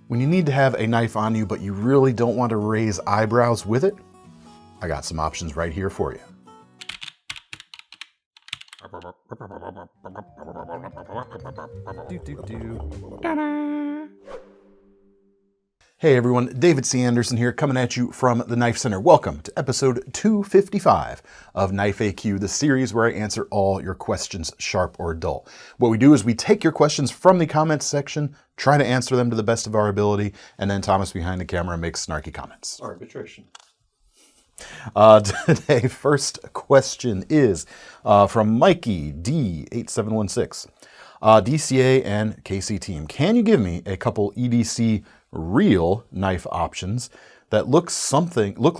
When you need to have a knife on you, but you really don't want to raise eyebrows with it, I got some options right here for you. Hey everyone, David C. Anderson here, coming at you from the KnifeCenter. Welcome to episode 255 of KniFAQ, the series where I answer all your questions, sharp or dull. What we do is we take your questions from the comments section, try to answer them to the best of our ability, and then Thomas behind the camera makes snarky comments. Arbitration. Today, first question is from Mikey D8716. DCA and KC team, can you give me a couple EDC real knife options that look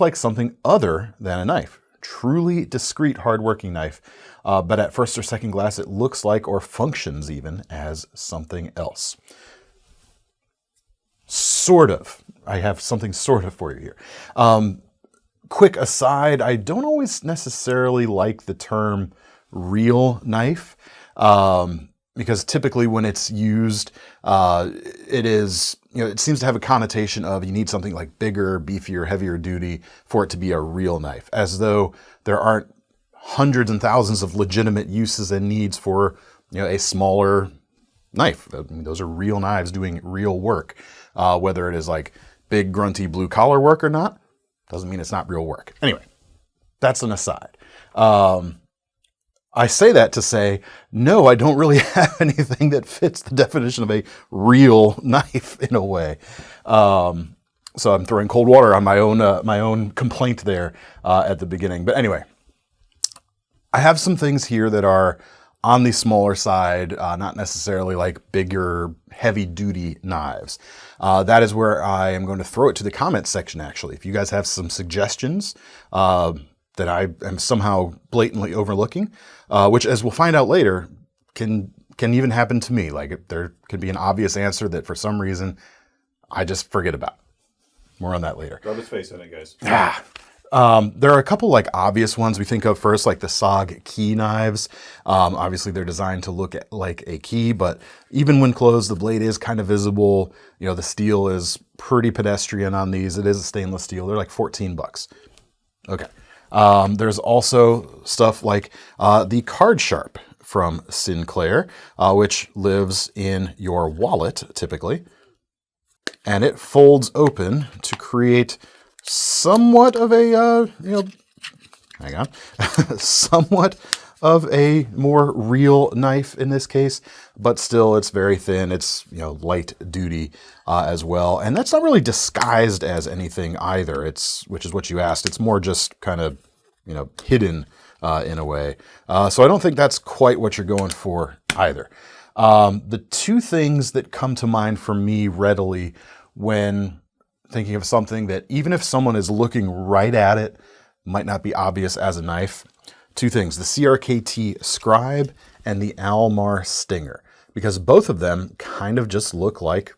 like something other than a knife? Truly discreet, hardworking knife, but at first or second glance, it looks like or functions even as something else. Sort of. I have something sort of for you here. Quick aside, I don't always necessarily like the term real knife. Because typically when it's used, it seems to have a connotation of you need something like bigger, beefier, heavier duty for it to be a real knife, as though there aren't hundreds and thousands of legitimate uses and needs for a smaller knife. I mean, those are real knives doing real work. Whether it is like big, grunty, blue-collar work or not, doesn't mean it's not real work. Anyway, that's an aside. I say that to say, no, I don't really have anything that fits the definition of a real knife in a way. So I'm throwing cold water on my own complaint there at the beginning. But anyway, I have some things here that are on the smaller side, not necessarily like bigger, heavy-duty knives. That is where I am going to throw it to the comments section, actually. If you guys have some suggestions that I am somehow blatantly overlooking, which, as we'll find out later, can even happen to me. Like, there could be an obvious answer that for some reason I just forget about. More on that later. Rub his face in it, guys. There are a couple like obvious ones we think of first, like the SOG key knives. Obviously, they're designed to look like a key, but even when closed, the blade is kind of visible. The steel is pretty pedestrian on these. It is a stainless steel. They're like $14. Okay. There's also stuff like the Card Sharp from Sinclair, which lives in your wallet typically, and it folds open to create somewhat of a somewhat of a more real knife in this case, but still it's very thin. It's light duty as well, and that's not really disguised as anything either. Which is what you asked. It's more just kind of hidden in a way. So I don't think that's quite what you're going for either. The two things that come to mind for me readily when thinking of something that even if someone is looking right at it, might not be obvious as a knife. Two things, the CRKT Scribe and the Almar Stinger, because both of them kind of just look like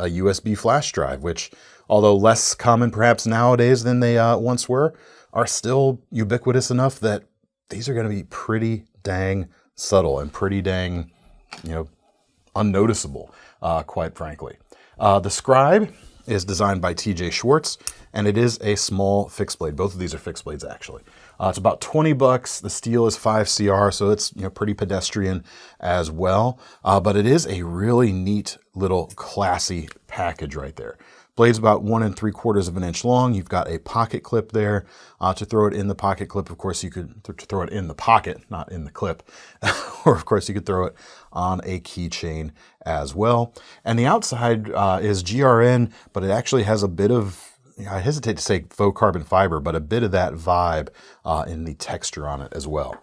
a USB flash drive, which, although less common perhaps nowadays than they once were, are still ubiquitous enough that these are going to be pretty dang subtle and pretty dang, unnoticeable, quite frankly. The Scribe is designed by TJ Schwartz, and it is a small fixed blade. Both of these are fixed blades, actually. It's about $20. The steel is 5CR, so it's pretty pedestrian as well. But it is a really neat little classy package right there. Blade's about 1 3/4 of an inch long. You've got a pocket clip there to throw it in the pocket clip. Of course, you could throw it in the pocket, not in the clip. Or, of course, you could throw it on a keychain as well. And the outside is GRN, but it actually has a bit of, I hesitate to say faux carbon fiber, but a bit of that vibe in the texture on it as well.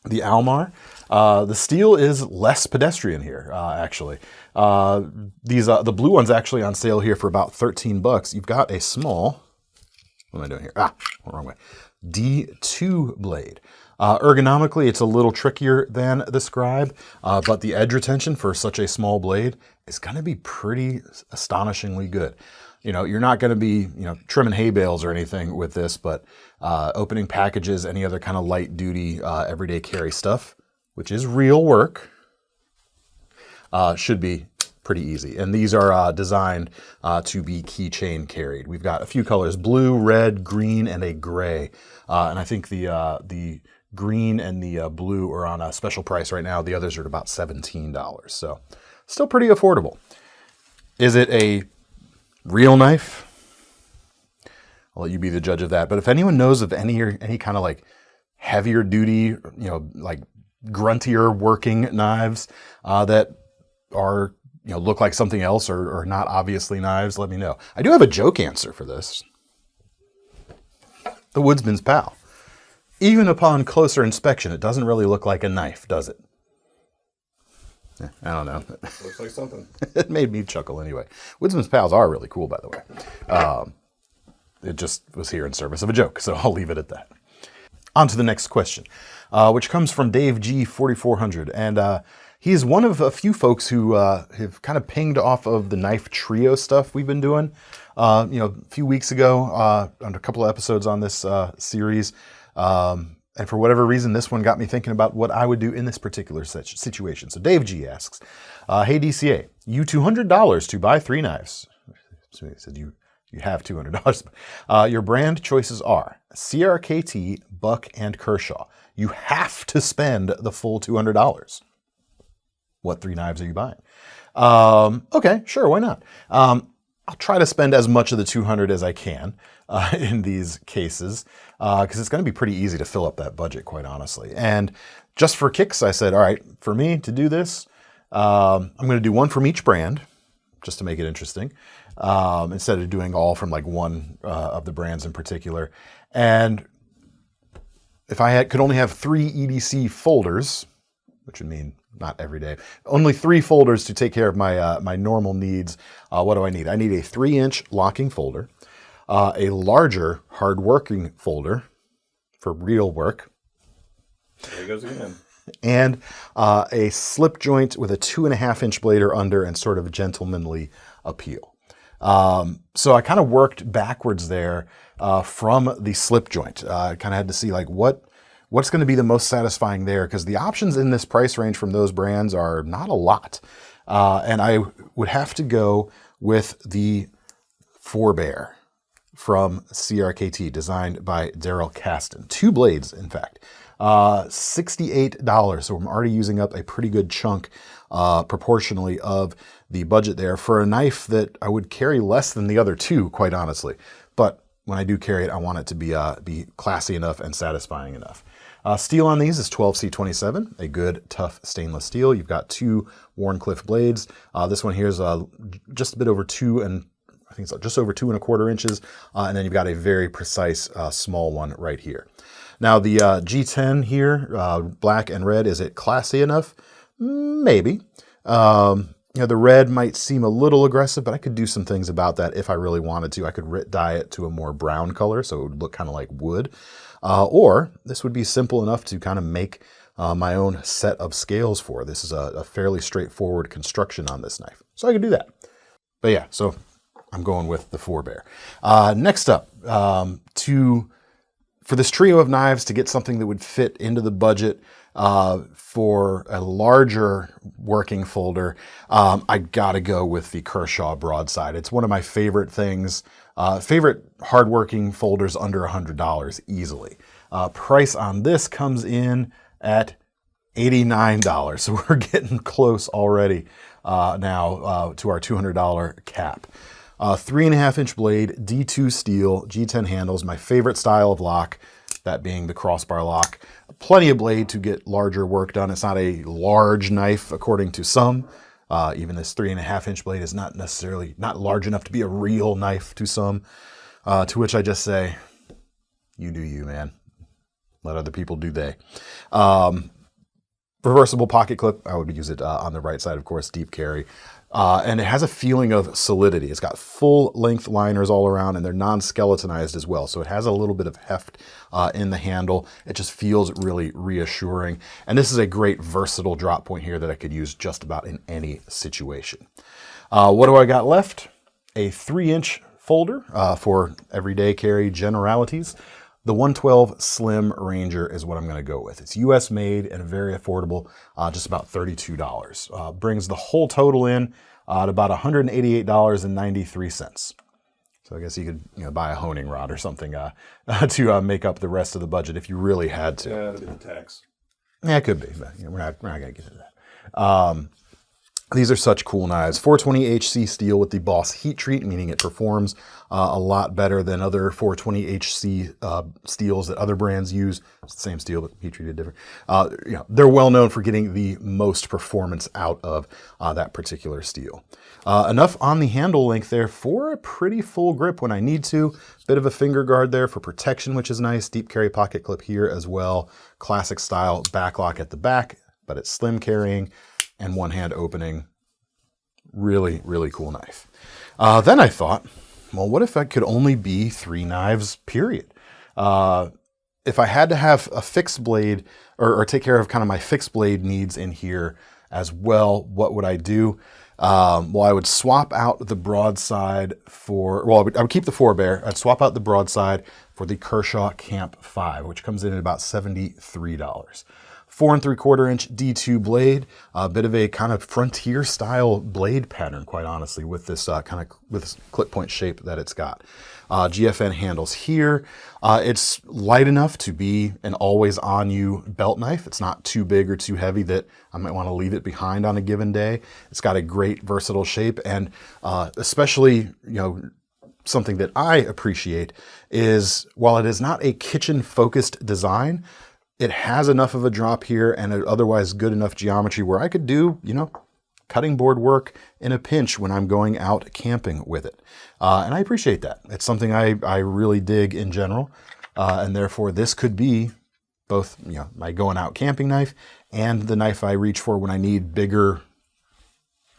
The Almar, the steel is less pedestrian here, actually. The blue one's actually on sale here for about $13. You've got a small, what am I doing here? Wrong way. D2 blade. Ergonomically, it's a little trickier than the Scribe, but the edge retention for such a small blade is going to be pretty astonishingly good. You're not going to be, trimming hay bales or anything with this, but opening packages, any other kind of light duty, everyday carry stuff, which is real work, should be pretty easy. And these are designed to be keychain carried. We've got a few colors: blue, red, green, and a gray. And I think the green and the blue are on a special price right now. The others are at about $17. So still pretty affordable. Is it a real knife? I'll let you be the judge of that. But if anyone knows of any kind of like heavier duty, like gruntier working knives that are, look like something else or not obviously knives, let me know. I do have a joke answer for this. The Woodsman's Pal. Even upon closer inspection, it doesn't really look like a knife, does it? I don't know. Looks like something. It made me chuckle anyway. Woodsman's Pals are really cool, by the way. It just was here in service of a joke, so I'll leave it at that. On to the next question, which comes from Dave G 4400, and he is one of a few folks who have kind of pinged off of the knife trio stuff we've been doing. A few weeks ago, on a couple of episodes on this series. And for whatever reason, this one got me thinking about what I would do in this particular situation. So Dave G asks, hey DCA, you $200 to buy 3 knives. So he said you have $200. Your brand choices are CRKT, Buck, and Kershaw. You have to spend the full $200. What 3 knives are you buying? Okay, sure, why not? I'll try to spend as much of the $200 as I can in these cases, because it's going to be pretty easy to fill up that budget, quite honestly. And just for kicks, I said, all right, for me to do this, I'm going to do one from each brand, just to make it interesting, instead of doing all from like one of the brands in particular. And if I could only have 3 EDC folders, which would mean not every day, only 3 folders to take care of my my normal needs. What do I need? I need a 3-inch locking folder, a larger hard working folder for real work. There he goes again. And a slip joint with a 2.5-inch blade or under and sort of a gentlemanly appeal. So I kind of worked backwards there from the slip joint. I kind of had to see like what's going to be the most satisfying there, because the options in this price range from those brands are not a lot. And I would have to go with the Forebear from CRKT, designed by Daryl Caston. 2 blades, in fact. $68, so I'm already using up a pretty good chunk proportionally of the budget there for a knife that I would carry less than the other 2, quite honestly. But when I do carry it, I want it to be classy enough and satisfying enough. Steel on these is 12C27, a good, tough stainless steel. You've got 2 Wharncliffe blades. This one here is just a bit over 2 and I think it's just over 2.25 inches. And then you've got a very precise small one right here. Now the G10 here, black and red, is it classy enough? Maybe. The red might seem a little aggressive, but I could do some things about that if I really wanted to. I could dye it to a more brown color, so it would look kind of like wood. Or this would be simple enough to kind of make my own set of scales for. This is a fairly straightforward construction on this knife, so I could do that. But yeah, so I'm going with the Forebear. Next up, for this trio of knives to get something that would fit into the budget for a larger working folder, I gotta go with the Kershaw broadside. It's one of my favorite things, favorite hardworking folders under $100 easily. Price on this comes in at $89, so we're getting close already now to our $200 cap. 3.5-inch blade, D2 steel, G10 handles, my favorite style of lock, that being the crossbar lock. Plenty of blade to get larger work done. It's not a large knife according to some. Even this 3.5-inch blade is not necessarily not large enough to be a real knife to some. To which I just say, you do you, man. Let other people do they. Reversible pocket clip, I would use it on the right side, of course, deep carry. And it has a feeling of solidity. It's got full length liners all around, and they're non-skeletonized as well. So it has a little bit of heft in the handle. It just feels really reassuring. And this is a great versatile drop point here that I could use just about in any situation. What do I got left? A 3-inch folder for everyday carry generalities. The 112 Slim Ranger is what I'm going to go with. It's US made and very affordable, just about $32. Brings the whole total in at about $188.93. So I guess you could buy a honing rod or something to make up the rest of the budget if you really had to. Yeah, that'd be the tax. Yeah, it could be, but we're not going to get into that. These are such cool knives. 420HC steel with the Boss heat treat, meaning it performs a lot better than other 420HC steels that other brands use. It's the same steel, but heat treated different. They're well known for getting the most performance out of that particular steel. Enough on the handle length there for a pretty full grip when I need to. Bit of a finger guard there for protection, which is nice. Deep carry pocket clip here as well. Classic style backlock at the back, but it's slim carrying and one hand opening. Really, really cool knife. Then I thought, well, what if I could only be 3 knives, period? If I had to have a fixed blade or take care of kind of my fixed blade needs in here as well, what would I do? Well, I would swap out the broadside I would keep the forebear. I'd swap out the broadside for the Kershaw Camp 5, which comes in at about $73. 4 3/4 inch D2 blade, a bit of a kind of frontier style blade pattern, quite honestly, with this with this clip point shape that it's got. GFN handles here. It's light enough to be an always on you belt knife. It's not too big or too heavy that I might want to leave it behind on a given day. It's got a great versatile shape, and especially, something that I appreciate is while it is not a kitchen focused design, it has enough of a drop here and an otherwise good enough geometry where I could do, cutting board work in a pinch when I'm going out camping with it. And I appreciate that. It's something I really dig in general. And therefore this could be both, my going out camping knife and the knife I reach for when I need bigger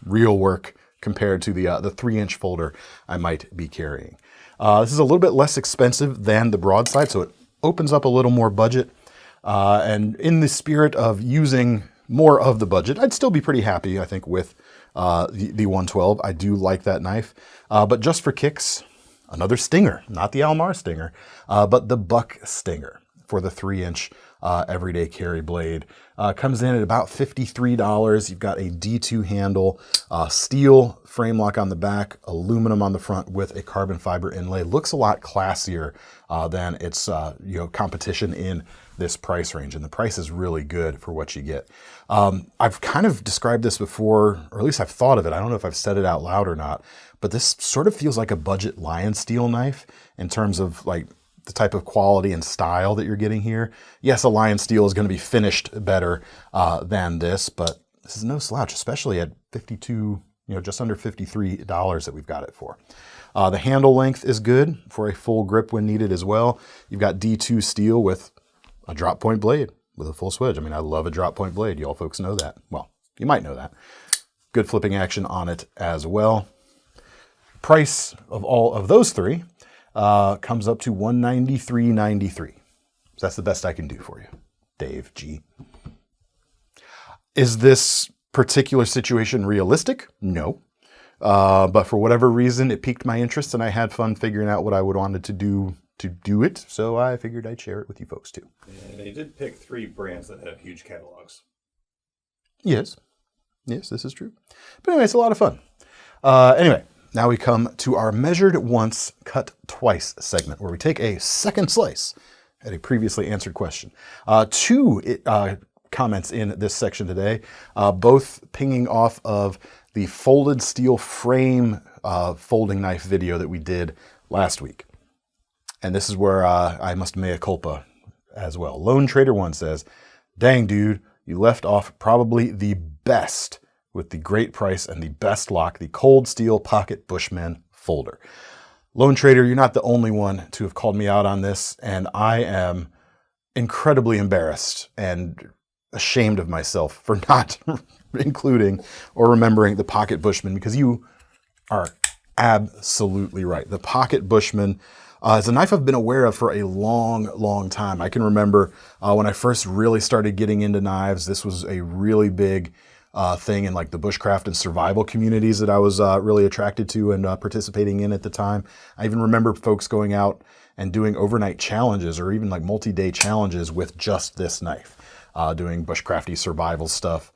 real work compared to the 3-inch folder I might be carrying. This is a little bit less expensive than the broadside, so it opens up a little more budget. And in the spirit of using more of the budget, I'd still be pretty happy, I think, with the 112. I do like that knife. But just for kicks, another Stinger, not the Almar Stinger, but the Buck Stinger for the 3-inch everyday carry blade. Comes in at about $53. You've got a D2 handle, steel frame lock on the back, aluminum on the front with a carbon fiber inlay. Looks a lot classier than its competition in this price range, and the price is really good for what you get. I've kind of described this before, or at least I've thought of it. I don't know if I've said it out loud or not, but this sort of feels like a budget lion steel knife in terms of like the type of quality and style that you're getting here. Yes, a lion steel is going to be finished better than this, but this is no slouch, especially at $52, just under $53 that we've got it for. The handle length is good for a full grip when needed as well. You've got D2 steel with a drop point blade with a full swedge. I mean, I love a drop point blade. Y'all folks know that. Well, you might know that. Good flipping action on it as well. Price of all of those three comes up to $193.93. So that's the best I can do for you, Dave G. Is this particular situation realistic? No. But for whatever reason, it piqued my interest and I had fun figuring out what I would wanted to do it. So I figured I'd share it with you folks too. And they did pick 3 brands that have huge catalogs. Yes, this is true. But anyway, it's a lot of fun. Anyway, now we come to our measured once, cut twice segment, where we take a second slice at a previously answered question. 2 comments in this section today, both pinging off of the folded steel frame folding knife video that we did last week. And this is where I must mea culpa as well. Lone Trader 1 says, dang dude, you left off probably the best with the great price and the best lock, the cold steel pocket Bushman folder. Lone Trader, you're not the only one to have called me out on this, and I am incredibly embarrassed and ashamed of myself for not including or remembering the pocket Bushman, because you are absolutely right. The pocket Bushman is a knife I've been aware of for a long, long time. I can remember when I first really started getting into knives, this was a really big thing in like the bushcraft and survival communities that I was really attracted to and participating in at the time. I even remember folks going out and doing overnight challenges or even like multi-day challenges with just this knife, doing bushcrafty survival stuff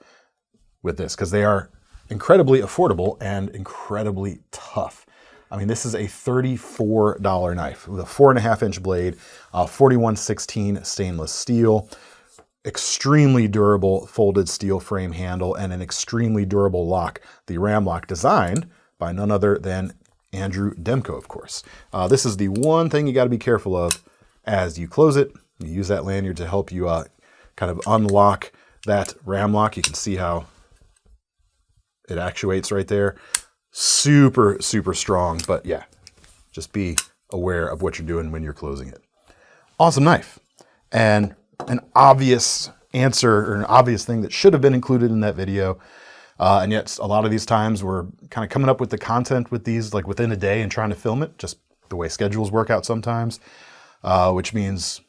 with this, because they are incredibly affordable and incredibly tough. I mean, this is a $34 knife with a 4.5-inch blade, 4116 stainless steel, extremely durable folded steel frame handle, and an extremely durable lock, the ram lock, designed by none other than Andrew Demko, of course. This is the one thing you got to be careful of as you close it. You use that lanyard to help you kind of unlock that ram lock. You can see how it actuates right there. Super, super strong, but yeah, just be aware of what you're doing when you're closing it. Awesome knife. And an obvious answer, or an obvious thing that should have been included in that video. And yet a lot of these times we're kind of coming up with the content with these like within a day and trying to film it, just the way schedules work out sometimes, which means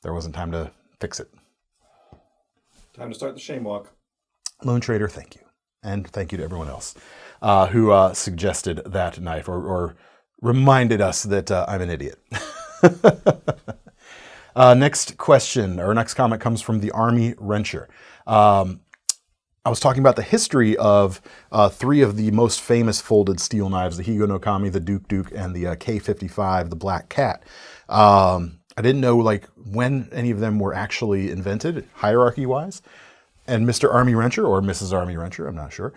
there wasn't time to fix it. Time to start the shame walk. Lone Trader, thank you. And thank you to everyone else who suggested that knife or reminded us that I'm an idiot. Next question, or next comment, comes from the Army Wrencher. I was talking about the history of 3 of the most famous folded steel knives, the Higo no Kami, the Duke, and the K55, the Black Cat. I didn't know like when any of them were actually invented, hierarchy-wise. And Mr. Army Wrencher, or Mrs. Army Wrencher, I'm not sure,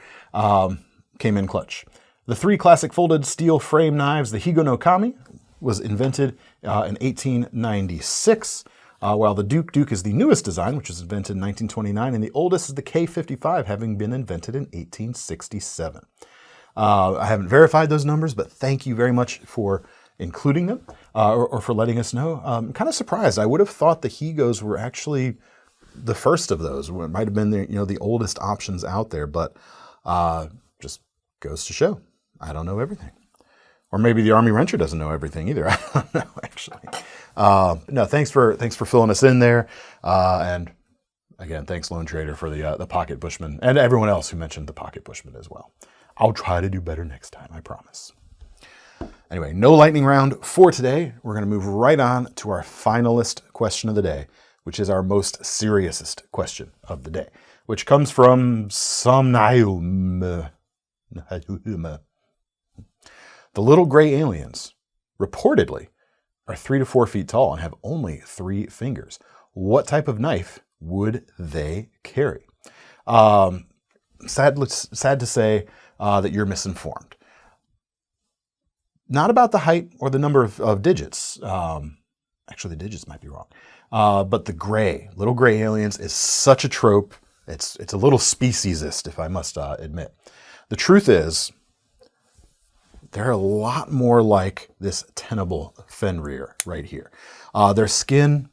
came in clutch. The 3 classic folded steel frame knives, the Higo no Kami, was invented in 1896, while the Duke is the newest design, which was invented in 1929, and the oldest is the K55, having been invented in 1867. I haven't verified those numbers, but thank you very much for including them, or for letting us know. I'm kind of surprised. I would have thought the Higos were actually the first of those. It might have been the oldest options out there, but just goes to show I don't know everything. Or maybe the Army Wrencher doesn't know everything either. I don't know, actually. No, thanks for filling us in there. And again, thanks Lone Trader for the Pocket Bushman, and everyone else who mentioned the Pocket Bushman as well. I'll try to do better next time, I promise. Anyway, no lightning round for today. We're going to move right on to our finalist question of the day, which is our most seriousest question of the day, which comes from Somnium. The little gray aliens, reportedly, are 3 to 4 feet tall and have only 3 fingers. What type of knife would they carry? Sad to say that you're misinformed. Not about the height or the number of digits. Actually, the digits might be wrong. But the little gray aliens is such a trope. It's a little speciesist, if I must admit. The truth is, they're a lot more like this tenable Fenrir right here. Their skin,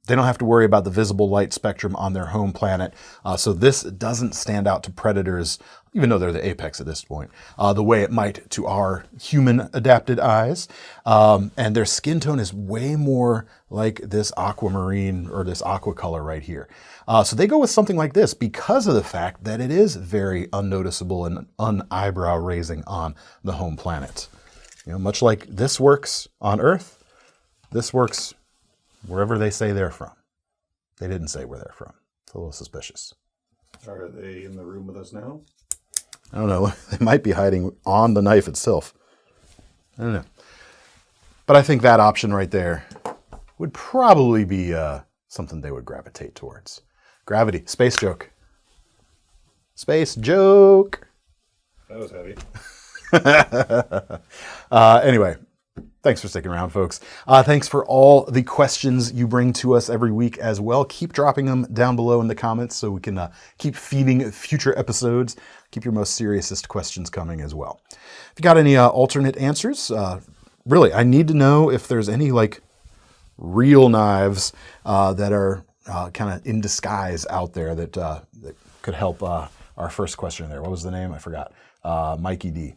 they don't have to worry about the visible light spectrum on their home planet. So this doesn't stand out to predators, even though they're the apex at this point, the way it might to our human adapted eyes. And their skin tone is way more like this aquamarine or this aqua color right here. So they go with something like this because of the fact that it is very unnoticeable and un-eyebrow raising on the home planet. Much like this works on Earth, this works wherever they say they're from. They didn't say where they're from. It's a little suspicious. Are they in the room with us now? I don't know. They might be hiding on the knife itself. I don't know. But I think that option right there would probably be something they would gravitate towards. Gravity. Space joke. Space joke. That was heavy. Anyway, thanks for sticking around, folks. Thanks for all the questions you bring to us every week as well. Keep dropping them down below in the comments so we can keep feeding future episodes. Keep your most seriousest questions coming as well. If you got any alternate answers, really, I need to know if there's any real knives that are kind of in disguise out there that could help our first question there. What was the name? I forgot. Mikey D.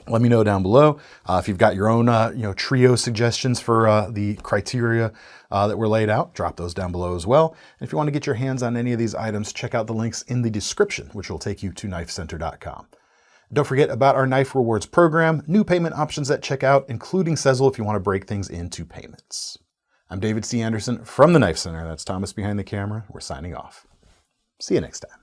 Let me know down below. If you've got your own trio suggestions for the criteria that were laid out, drop those down below as well. And if you want to get your hands on any of these items, check out the links in the description, which will take you to KnifeCenter.com. Don't forget about our Knife Rewards program, new payment options at checkout, including Sezzle if you want to break things into payments. I'm David C. Anderson from the Knife Center. That's Thomas behind the camera. We're signing off. See you next time.